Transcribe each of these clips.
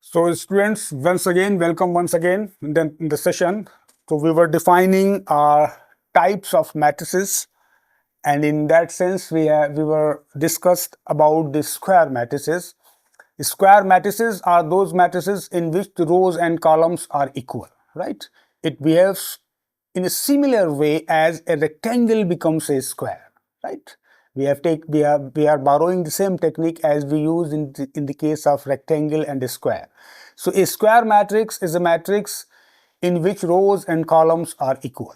So students, welcome once again in the session. So we were defining types of matrices, and in that sense we were discussed about the square matrices. The square matrices are those matrices in which the rows and columns are equal, right? It behaves in a similar way as a rectangle becomes a square, right? We are borrowing the same technique as we use in the case of rectangle and a square. So a square matrix is a matrix in which rows and columns are equal.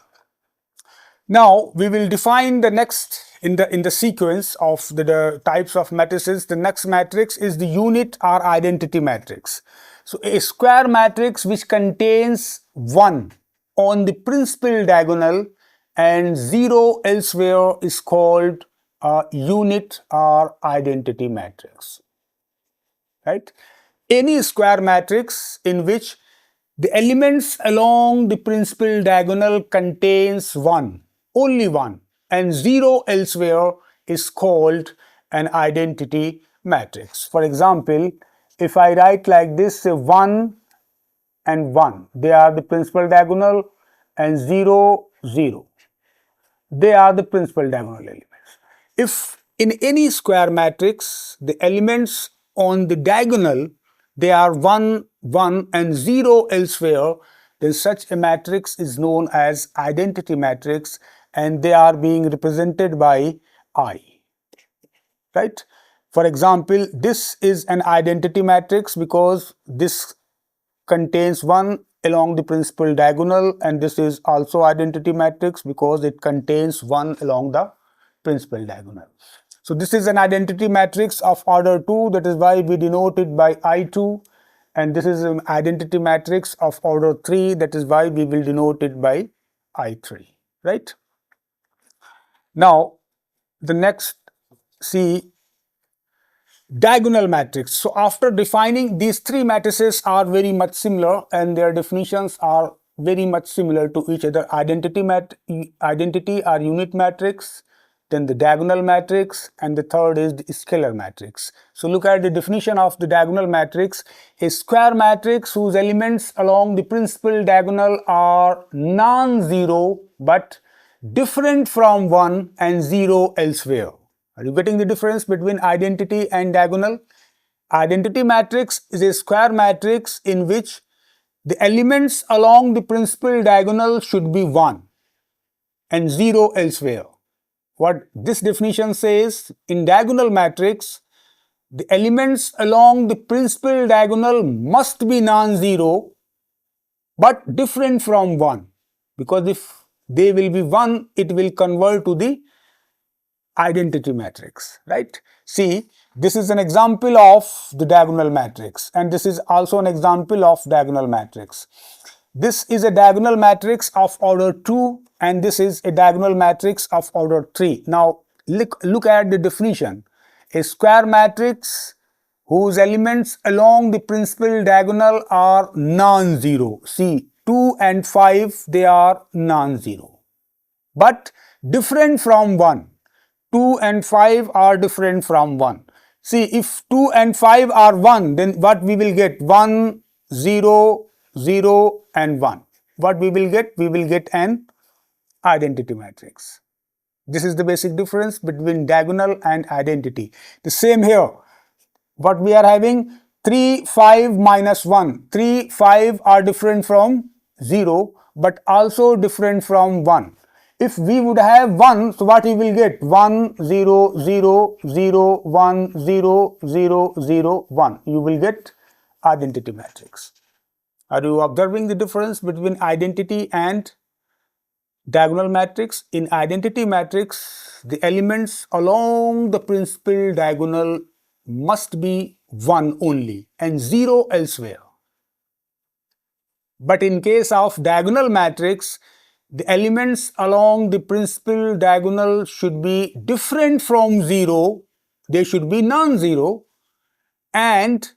Now we will define the next in the sequence of the types of matrices. The next matrix is the unit or identity matrix. So a square matrix which contains 1 on the principal diagonal and 0 elsewhere is called a unit or identity matrix, right? Any square matrix in which the elements along the principal diagonal contains 1, only 1, and 0 elsewhere is called an identity matrix. For example, if I write like this, say 1 and 1, they are the principal diagonal, and 0, 0, they are the principal diagonal elements. If in any square matrix, the elements on the diagonal, they are 1, 1 and 0 elsewhere, then such a matrix is known as identity matrix, and they are being represented by I, right? For example, this is an identity matrix because this contains 1 along the principal diagonal, and this is also identity matrix because it contains 1 along the principal diagonal. So this is an identity matrix of order 2, that is why we denote it by I2, and this is an identity matrix of order 3, that is why we will denote it by I3, right? Now the next, see, diagonal matrix. So after defining these three matrices are very much similar and their definitions are very much similar to each other. Identity or unit matrix, then the diagonal matrix, and the third is the scalar matrix. So look at the definition of the diagonal matrix. A square matrix whose elements along the principal diagonal are non-zero but different from 1 and 0 elsewhere. Are you getting the difference between identity and diagonal? Identity matrix is a square matrix in which the elements along the principal diagonal should be 1 and 0 elsewhere. What this definition says, in diagonal matrix, the elements along the principal diagonal must be non-zero but different from 1, because if they will be 1, it will convert to the identity matrix, right? See, this is an example of the diagonal matrix, and this is also an example of diagonal matrix. This is a diagonal matrix of order 2, and this is a diagonal matrix of order 3. Now look at the definition. A square matrix whose elements along the principal diagonal are non-zero. See, 2 and 5, they are non-zero but different from 1. 2 and 5 are different from 1. See, if 2 and 5 are 1, then what we will get? 1, 0, 0 and 1. What we will get? We will get an identity matrix. This is the basic difference between diagonal and identity. The same here. What we are having? 3, 5 minus 1. 3, 5 are different from 0 but also different from 1. If we would have 1, so what we will get? 1, 0, 0, 0, 1, 0, 0, 0, 1. You will get identity matrix. Are you observing the difference between identity and diagonal matrix? In identity matrix, the elements along the principal diagonal must be 1 only and 0 elsewhere. But in case of diagonal matrix, the elements along the principal diagonal should be different from 0, they should be non-zero, and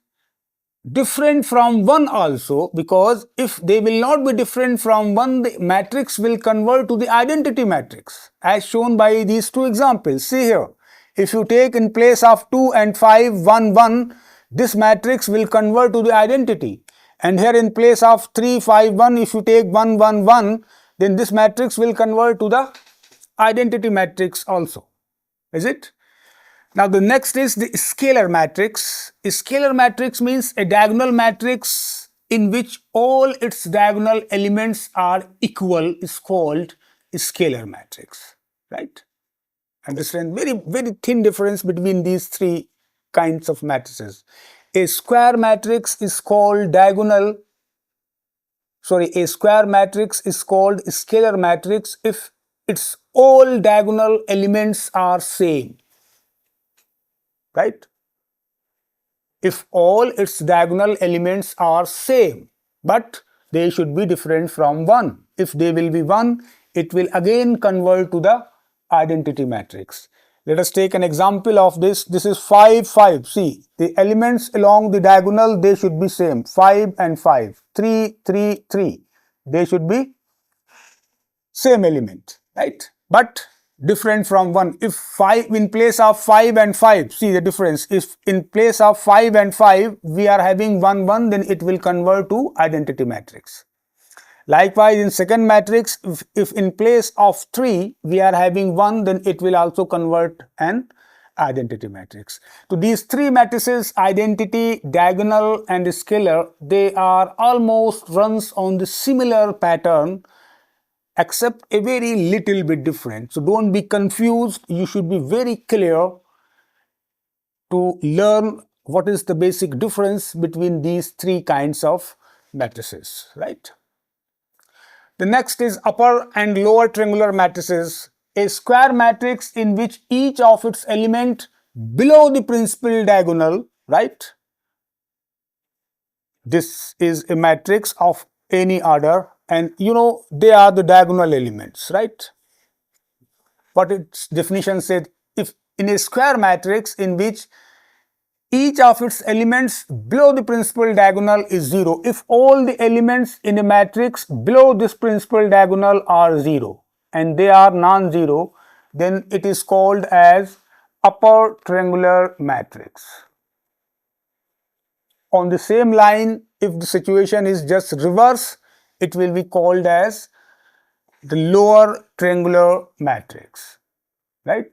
different from 1 also, because if they will not be different from 1, the matrix will convert to the identity matrix, as shown by these two examples. See here, if you take in place of 2 and 5, 1, 1, this matrix will convert to the identity. And here in place of 3, 5, 1, if you take 1, 1, 1, then this matrix will convert to the identity matrix also. Is it? Now the next is the scalar matrix. A scalar matrix means a diagonal matrix in which all its diagonal elements are equal is called a scalar matrix, right? Understand? Very thin difference between these three kinds of matrices. A square matrix is called a square matrix is called a scalar matrix if its all diagonal elements are same, right? If all its diagonal elements are same, but they should be different from 1. If they will be 1, it will again convert to the identity matrix. Let us take an example of this. This is 5, 5. See, the elements along the diagonal, they should be same. 5 and 5. 3, 3, 3. They should be same element, right? But different from 1. If 5 in place of 5 and 5, see the difference. If in place of 5 and 5, we are having 1, 1, then it will convert to identity matrix. Likewise, in second matrix, if in place of 3, we are having 1, then it will also convert an identity matrix. So these three matrices, identity, diagonal and scalar, they are almost runs on the similar pattern except a very little bit different. So don't be confused. You should be very clear to learn what is the basic difference between these three kinds of matrices, right? The next is upper and lower triangular matrices. A square matrix in which each of its element below the principal diagonal, right? This is a matrix of any order, and you know they are the diagonal elements, right? What its definition said, if in a square matrix in which each of its elements below the principal diagonal is 0, if all the elements in a matrix below this principal diagonal are 0 and they are non-zero, then it is called as upper triangular matrix. On the same line, if the situation is just reverse, it will be called as the lower triangular matrix, right?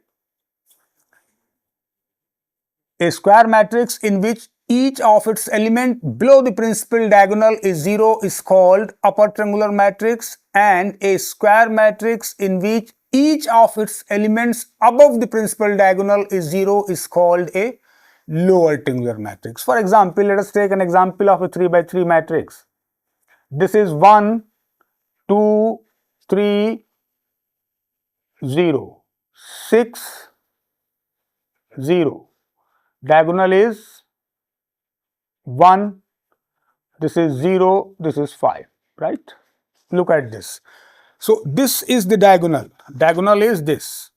A square matrix in which each of its element below the principal diagonal is 0 is called upper triangular matrix, and a square matrix in which each of its elements above the principal diagonal is 0 is called a lower triangular matrix. For example, let us take an example of a 3 by 3 matrix. This is 1, 2, 3, 0, 6, 0. Diagonal is 1, this is 0, this is 5, right? Look at this. So this is the diagonal. Diagonal is this.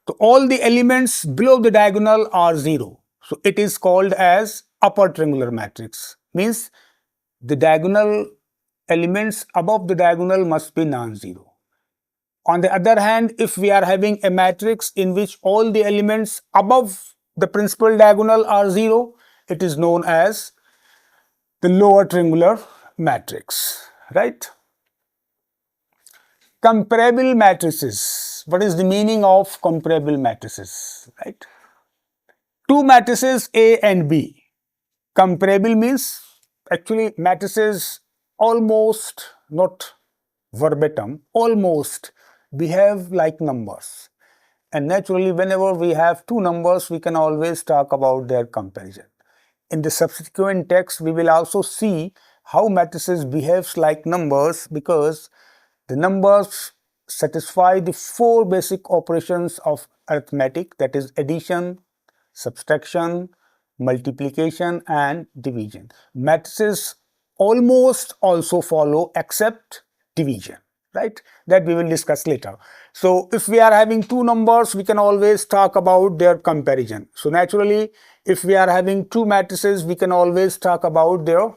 So all the elements below the diagonal are 0. So it is called as upper triangular matrix. Means the diagonal elements above the diagonal must be non-zero. On the other hand, if we are having a matrix in which all the elements above the principal diagonal are 0, it is known as the lower triangular matrix, right? Comparable matrices. What is the meaning of comparable matrices, right? Two matrices A and B. Comparable means actually matrices almost, not verbatim, almost behave like numbers, and naturally whenever we have two numbers we can always talk about their comparison. In the subsequent text we will also see how matrices behaves like numbers, because the numbers satisfy the four basic operations of arithmetic, that is addition, subtraction, multiplication and division. Matrices almost also follow except division, right? That we will discuss later. So if we are having two numbers, we can always talk about their comparison. So naturally, if we are having two matrices, we can always talk about their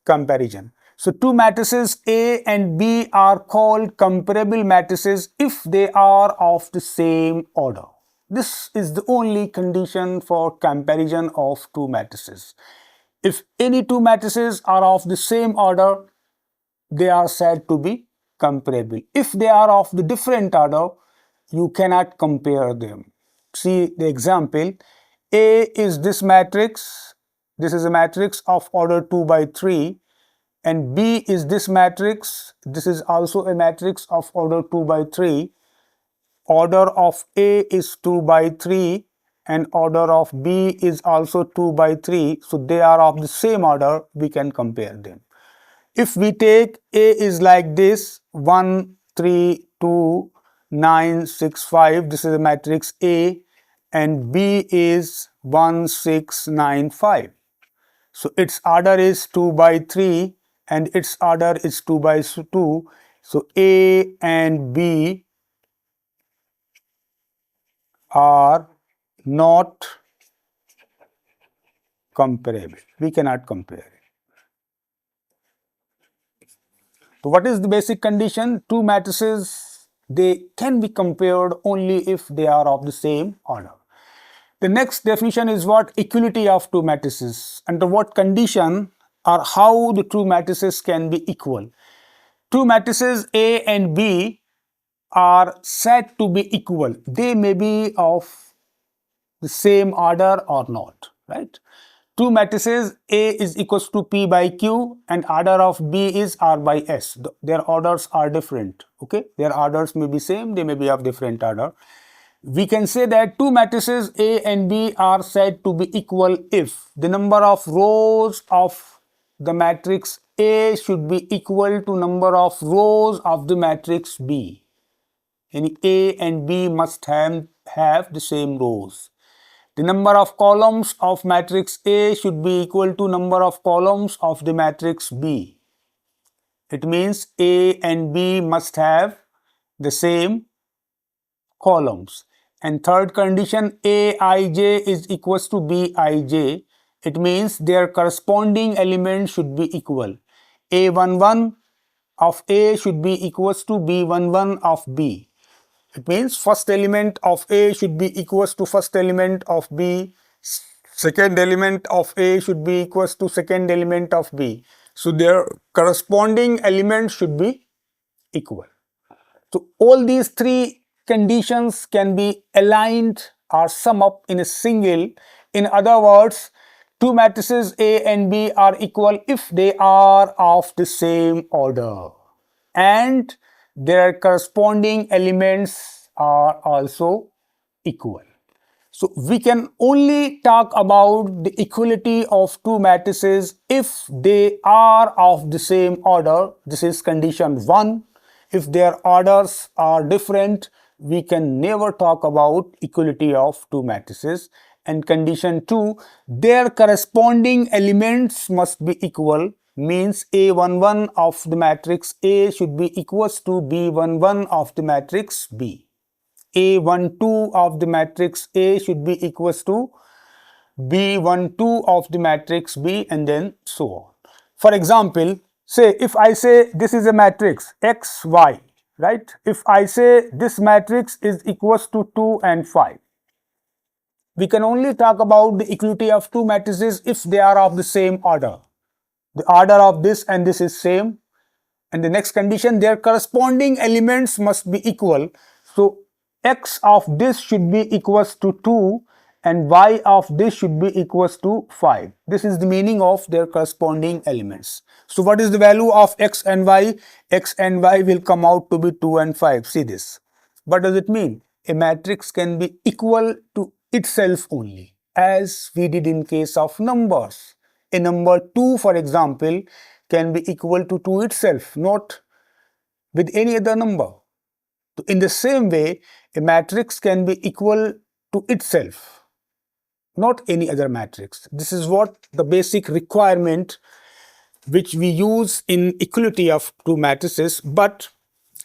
comparison. So two matrices A and B are called comparable matrices if they are of the same order. This is the only condition for comparison of two matrices. If any two matrices are of the same order, they are said to be comparable. If they are of the different order, you cannot compare them. See the example. A is this matrix. This is a matrix of order 2 by 3. And B is this matrix. This is also a matrix of order 2 by 3. Order of A is 2 by 3 and order of B is also 2 by 3. So they are of the same order. We can compare them. If we take A is like this, 1, 3, 2, 9, 6, 5, this is a matrix A, and B is 1, 6, 9, 5. So its order is 2 by 3 and its order is 2 by 2. So A and B are not comparable. We cannot compare it. So what is the basic condition? Two matrices, they can be compared only if they are of the same order. The next definition is what? Equality of two matrices. Under what condition or how the two matrices can be equal? Two matrices A and B are said to be equal. They may be of the same order or not, right? Two matrices A is equals to P by Q and order of B is R by S. Their orders are different, okay? Their orders may be same, they may be of different order. We can say that two matrices A and B are said to be equal if the number of rows of the matrix A should be equal to number of rows of the matrix B. And A and B must have the same rows. The number of columns of matrix A should be equal to number of columns of the matrix B. It means A and B must have the same columns. And third condition, Aij is equals to Bij. It means their corresponding elements should be equal. A11 of A should be equals to B11 of B. It means first element of A should be equals to first element of B. Second element of A should be equals to second element of B. So their corresponding elements should be equal. So all these three conditions can be aligned or sum up in a single. In other words, two matrices A and B are equal if they are of the same order and their corresponding elements are also equal. So we can only talk about the equality of two matrices if they are of the same order. This is condition 1. If their orders are different, we can never talk about equality of two matrices. And condition 2, their corresponding elements must be equal, means A11 of the matrix A should be equals to B11 of the matrix B. A12 of the matrix A should be equals to B12 of the matrix B, and then so on. For example, say if I say this is a matrix X, Y, right? If I say this matrix is equals to 2 and 5, we can only talk about the equality of two matrices if they are of the same order. The order of this and this is same. And the next condition, their corresponding elements must be equal. So X of this should be equals to 2 and Y of this should be equals to 5. This is the meaning of their corresponding elements. So what is the value of X and Y? X and Y will come out to be 2 and 5. See this. What does it mean? A matrix can be equal to itself only, as we did in case of numbers. A number 2, for example, can be equal to 2 itself, not with any other number. In the same way, a matrix can be equal to itself, not any other matrix. This is what the basic requirement which we use in equality of two matrices, but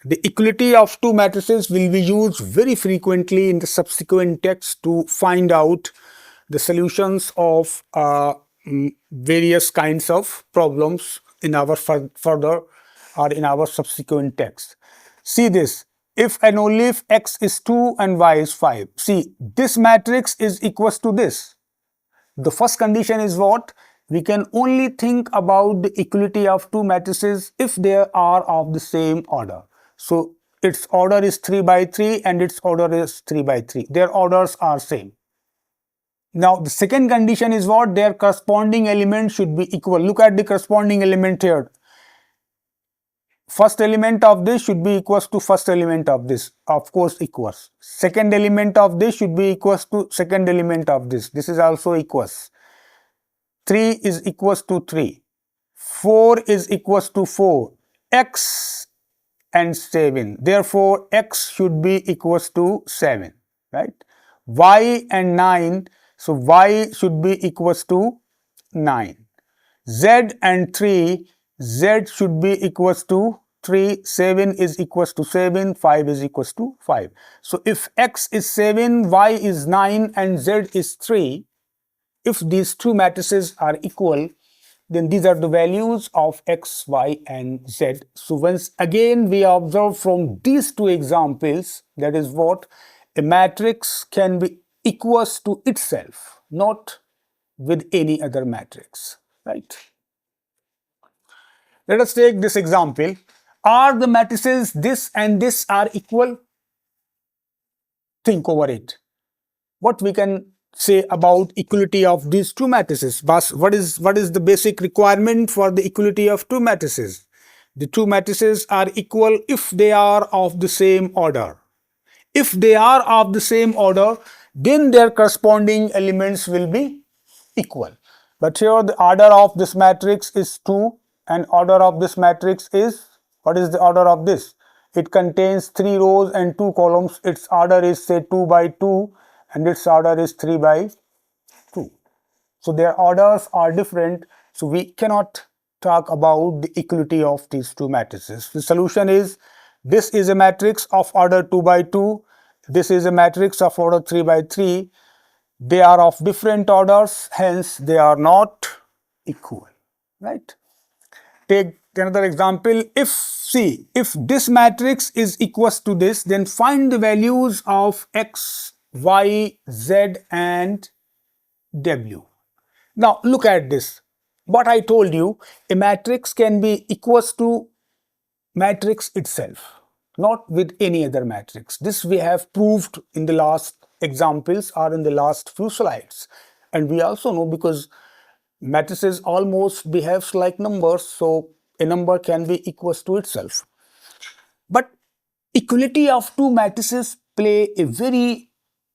the equality of two matrices will be used very frequently in the subsequent text to find out the solutions of various kinds of problems in our further or in our subsequent text. See this. if and only if x is 2 and y is 5. See, this matrix is equals to this. The first condition is what? We can only think about the equality of two matrices if they are of the same order. So its order is 3 by 3 and its order is 3 by 3. Their orders are same. Now the second condition is what? Their corresponding element should be equal. Look at the corresponding element here. First element of this should be equals to first element of this, of course equals. Second element of this should be equals to second element of this. This is also equals. 3 is equals to 3. 4 is equals to 4. X and 7. Therefore, x should be equals to 7. Right? Y and 9. So, y should be equals to 9. Z and 3. Z should be equals to 3, 7 is equals to 7, 5 is equals to 5. So if x is 7, y is 9 and z is 3, if these two matrices are equal, then these are the values of x, y and z. So once again we observe from these two examples, that is what? A matrix can be equals to itself, not with any other matrix, right? Let us take this example. Are the matrices this and this are equal? Think over it. What we can say about equality of these two matrices? What is the basic requirement for the equality of two matrices? The two matrices are equal if they are of the same order. If they are of the same order, then their corresponding elements will be equal. But here the order of this matrix is 2 and order of this matrix is, what is the order of this? It contains 3 rows and 2 columns. Its order is say 2 by 2 and its order is 3 by 2. So their orders are different. So we cannot talk about the equality of these two matrices. The solution is, this is a matrix of order 2 by 2. This is a matrix of order 3 by 3. They are of different orders, hence they are not equal, right? Take another example. If this matrix is equals to this, then find the values of x, y, z and w. Now look at this. What I told you, a matrix can be equals to matrix itself, not with any other matrix. This we have proved in the last examples or in the last few slides. And we also know, because matrices almost behaves like numbers, so a number can be equals to itself. But equality of two matrices play a very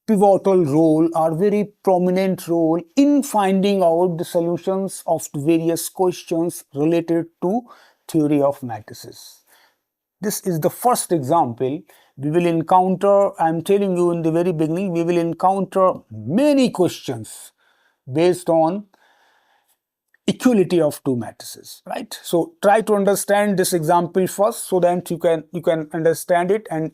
pivotal role or very prominent role in finding out the solutions of the various questions related to theory of matrices. This is the first example we will encounter. I am telling you in the very beginning, we will encounter many questions based on equality of two matrices, right? So try to understand this example first, so that you can understand it and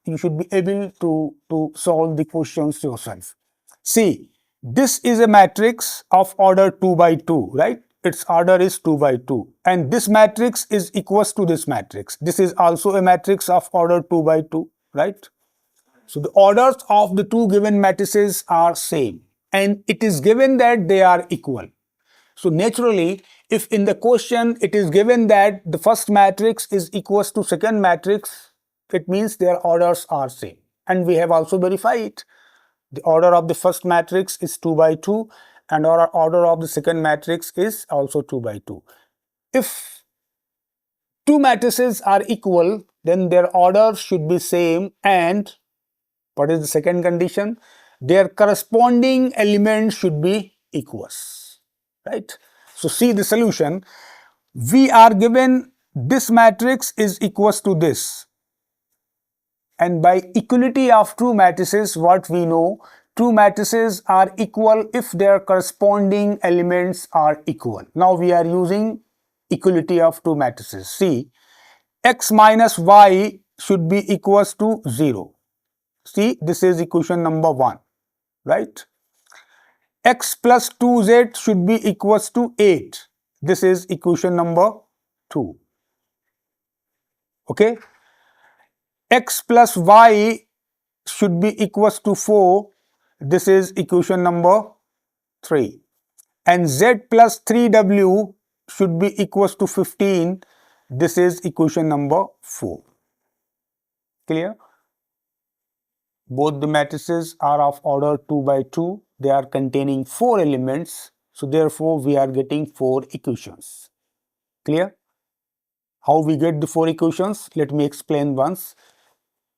you should be able to solve the questions yourself. See, this is a matrix of order 2 by 2, right? Its order is 2 by 2, and this matrix is equals to this matrix. This is also a matrix of order 2 by 2, right? So the orders of the two given matrices are same, and it is given that they are equal. So naturally, if in the question it is given that the first matrix is equals to second matrix, it means their orders are same. And we have also verified it. The order of the first matrix is 2 by 2 and our order of the second matrix is also 2 by 2. If two matrices are equal, then their orders should be same, and what is the second condition? Their corresponding elements should be equals, right? So see the solution. We are given this matrix is equals to this, and by equality of two matrices, what we know, two matrices are equal if their corresponding elements are equal. Now we are using equality of two matrices. See, x minus y should be equals to 0. See, this is equation number 1, right? X plus 2z should be equals to 8. This is equation number 2. Okay. x plus y should be equals to 4. This is equation number 3. And z plus 3w should be equals to 15. This is equation number 4. Clear? Both the matrices are of order 2 by 2. They are containing 4 elements. So therefore, we are getting 4 equations. Clear? How we get the 4 equations? Let me explain once.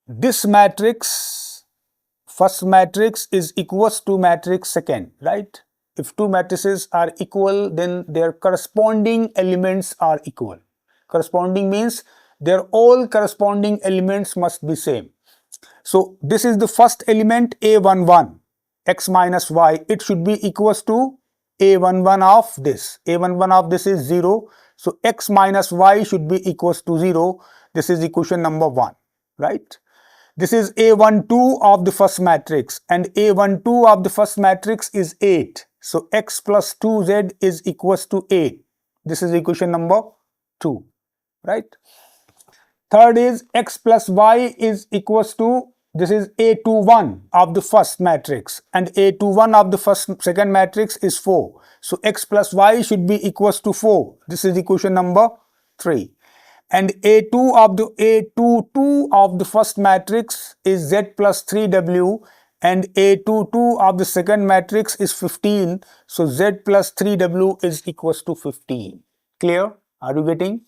This matrix, first matrix is equals to matrix second, right? If two matrices are equal, then their corresponding elements are equal. Corresponding means their all corresponding elements must be same. So this is the first element a11, x minus y. It should be equals to a11 of this. a11 of this is 0. So x minus y should be equals to 0. This is equation number 1, right? This is a12 of the first matrix, and a12 of the first matrix is 8. So x plus 2z is equals to 8. This is equation number 2, right? Third is x plus y is equals to, this is a21 of the first matrix, and a21 of the second matrix is 4. So x plus y should be equals to 4. This is equation number 3. And a22 of the first matrix is z plus 3w, and a22 of the second matrix is 15. So z plus 3w is equals to 15. Clear? Are you getting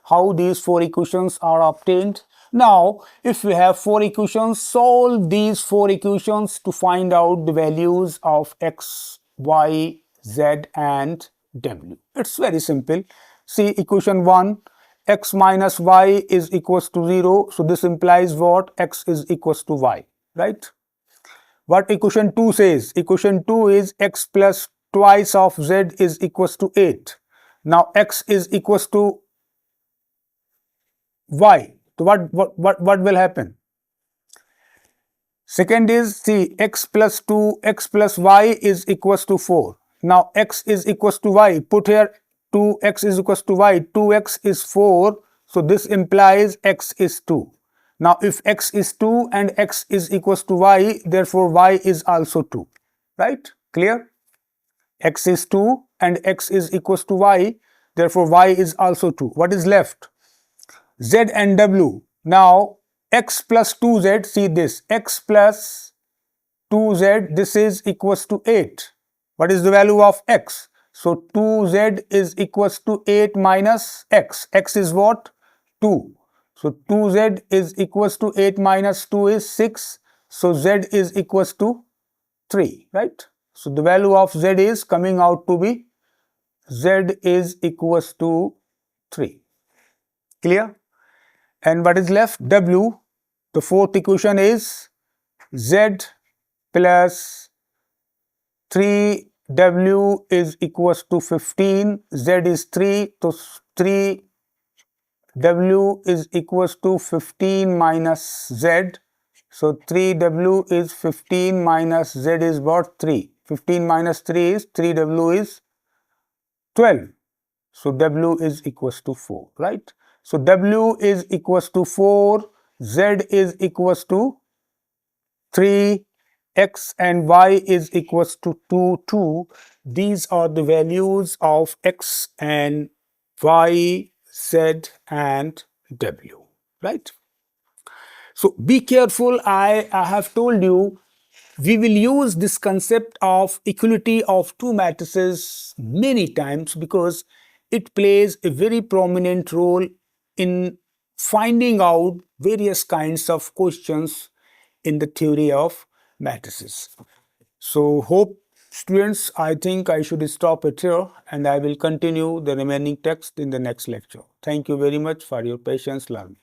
how these 4 equations are obtained? Now, if we have 4 equations, solve these 4 equations to find out the values of x, y, z and w. It's very simple. See equation 1, x minus y is equals to 0. So this implies what? X is equals to y, right? What equation 2 says? Equation 2 is x plus twice of z is equals to 8. Now x is equals to y. So what will happen? Second is, see, x plus 2, x plus y is equals to 4. Now x is equals to y. Put here 2x is equals to y. 2x is 4. So this implies x is 2. Now if x is 2 and x is equals to y, therefore y is also 2. Right? Clear? X is 2 and x is equals to y. Therefore y is also 2. What is left? Z and w. Now x plus 2z, see this, x plus 2z, this is equals to 8. What is the value of x? So 2z is equals to 8 minus x. X is what? 2. So 2z is equals to 8 minus 2 is 6. So z is equals to 3, right? So the value of z is coming out to be, z is equals to 3. Clear? And what is left? W. The fourth equation is z plus 3w is equals to 15. Z is 3. So 3w is equals to 15 minus z. So 3w is 15 minus z is what? 3. 15 minus 3 is 3w is 12. So w is equals to 4, right? So w is equals to 4, z is equals to 3, x and y is equals to 2. These are the values of x and y, z and w, right? So be careful. I have told you we will use this concept of equality of two matrices many times because it plays a very prominent role in finding out various kinds of questions in the theory of matrices. So hope students, I think I should stop it here and I will continue the remaining text in the next lecture. Thank you very much for your patience learning.